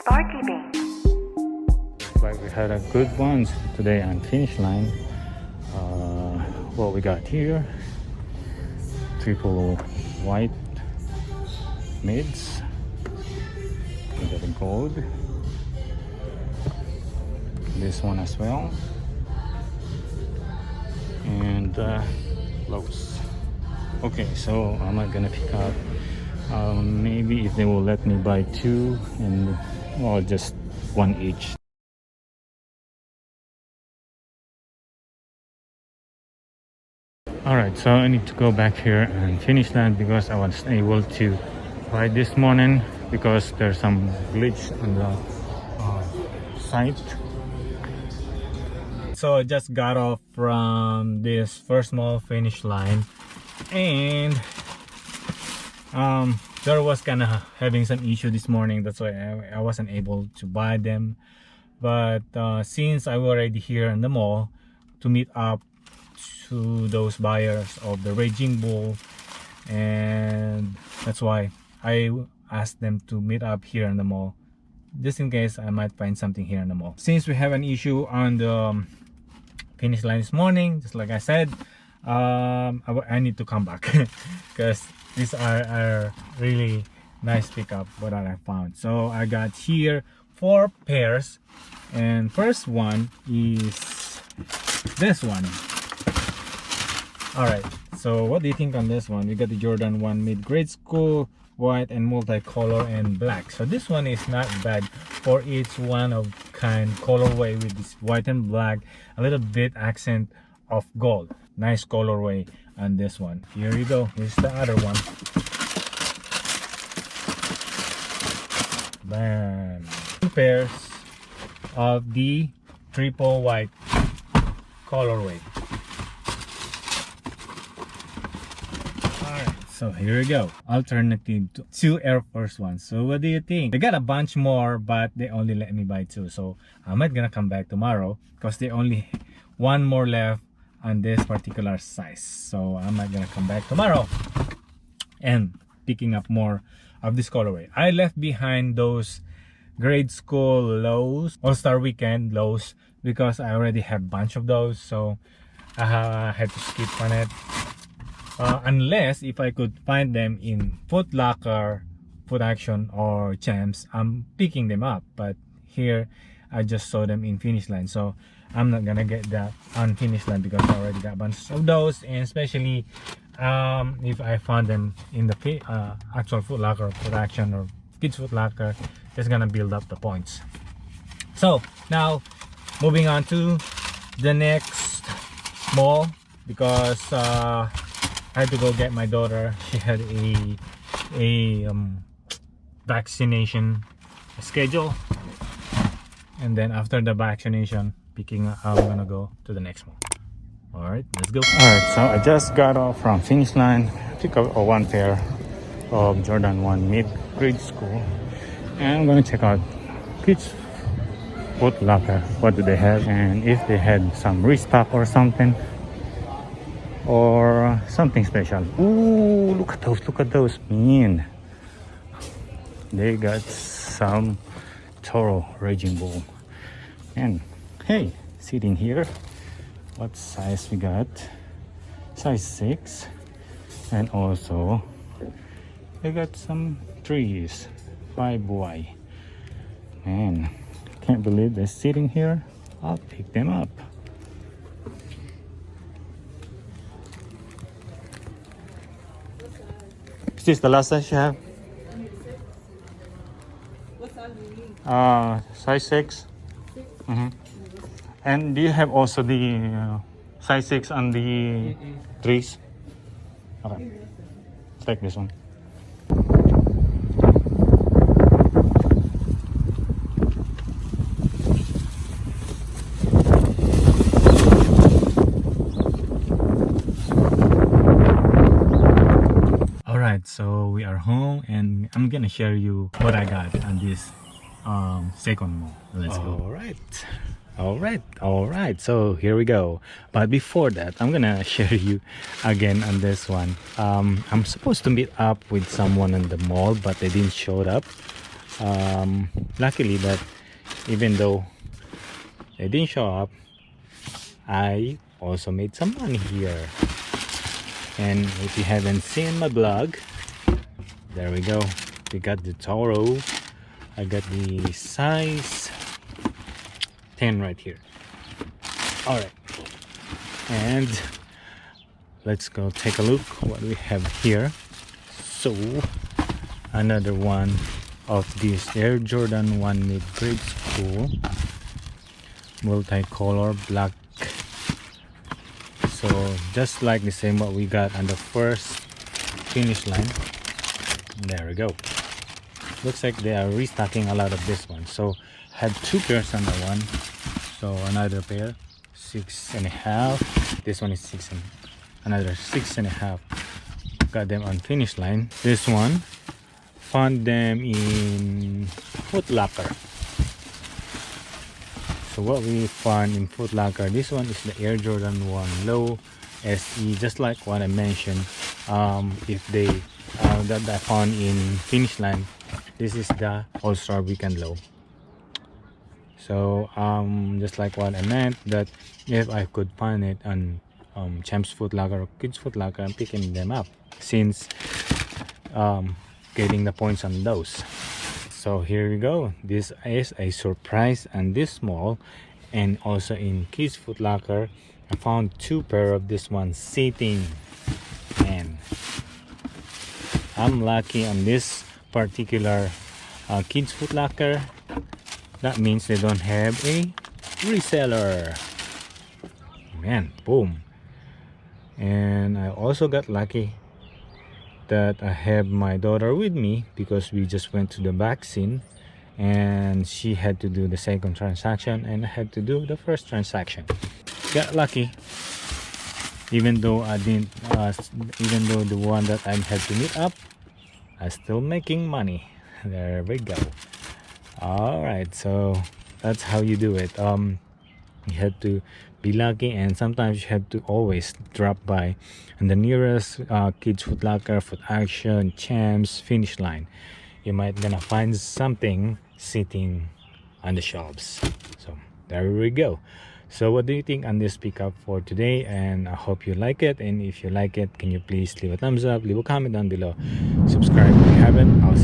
Star TV. Looks like we had a good ones today on finish line. What we got here, triple white mids. We got a gold. This one as well, and lows. Okay, so I'm not gonna pick up. Maybe if they will let me buy two, and well, just one each. Alright, so I need to go back here and finish that because I was able to buy this morning because there's some glitch on the site. So I just got off from this first mall finish line, and there was kind of having some issue this morning. That's why I wasn't able to buy them. But since I'm already here in the mall to meet up to those buyers of the Raging Bull, and that's why I asked them to meet up here in the mall, just in case I might find something here in the mall. Since we have an issue on the finish line this morning, just like I said, I need to come back because these are really nice pickup what I found. So I got here 4 pairs, and first one is this one. All right, so what do you think on this one? We got the Jordan 1 mid-grade school, white and multicolor and black. So this one is not bad for its one of kind colorway with this white and black, a little bit accent of gold. Nice colorway on this one. Here you go. Here's the other one. Bam. 2 pairs of the triple white colorway. So here we go, alternative to 2 Air Force Ones. So what do you think? They got a bunch more, but they only let me buy 2. So I might gonna come back tomorrow because they only one more left on this particular size. So I might gonna come back tomorrow and picking up more of this colorway. I left behind those grade school lows, All-Star Weekend lows, because I already have a bunch of those. So I had to skip on it. Unless if I could find them in Foot Locker, Foot Action, or Champs, I'm picking them up. But here I just saw them in finish line, so I'm not gonna get that on finish line because I already got a bunch of those. And especially if I found them in the actual Foot Locker, Foot Action, or Kids Foot Locker, it's gonna build up the points. So now moving on to the next mall, because I had to go get my daughter. She had a vaccination schedule, and then after the vaccination, I'm gonna go to the next one. All right, let's go. All right, so I just got off from finish line, pick up 1 pair of Jordan 1 mid-grade school, and I'm gonna check out Kids Foot Locker. What do they have, and if they had some restock or something, or something special. Ooh, look at those, man. They got some Toro Raging Bull. And hey, sitting here, what size we got? Size 6. And also they got some 3s, 5Y. Man, can't believe they're sitting here. I'll pick them up. Is this the last size you have? What size do you need? Size 6. And do you have also the size 6 on the 3s? Okay, let's take this one. So we are home, and I'm gonna share you what I got on this second mall. Let's go. All right, so here we go. But before that, I'm gonna share you again on this one. I'm supposed to meet up with someone in the mall, but they didn't show up. Luckily that even though they didn't show up, I also made some money here. And if you haven't seen my blog, there we go. We got the Toro. I got the size 10 right here. Alright, and let's go take a look what we have here. So another one of these Air Jordan 1 mid-grade school, multicolor black. So just like the same what we got on the first finish line. There we go. Looks like they are restocking a lot of this one. So had 2 pairs on the one. So another pair, 6.5. This one is 6 and another 6.5. Got them on finish line. This one found them in Foot Locker. So what we found in Foot Locker, this one is the Air Jordan 1 Low SE, just like what I mentioned. If they that I found in finish line, this is the All-Star Weekend Low. So just like what I meant, that if I could find it on Champs Foot Locker or Kids Foot Locker, I'm picking them up since getting the points on those. So here we go. This is a surprise and this small, and also in Kids Foot Locker I found 2 pair of this one sitting, and I'm lucky on this particular Kids Foot Locker. That means they don't have a reseller. Man, boom. And I also got lucky that I have my daughter with me, because we just went to the vaccine and she had to do the second transaction and I had to do the first transaction. Got lucky, even though I didn't even though the one that I had to meet up, I'm still making money. There we go. All right, so that's how you do it. You had to be lucky, and sometimes you have to always drop by and the nearest Kids Foot Locker, Foot Action, Champs, finish line. You might gonna find something sitting on the shelves. So there we go. So what do you think on this pickup for today? And I hope you like it, and if you like it, can you please leave a thumbs up, leave a comment down below, subscribe if you haven't. I'll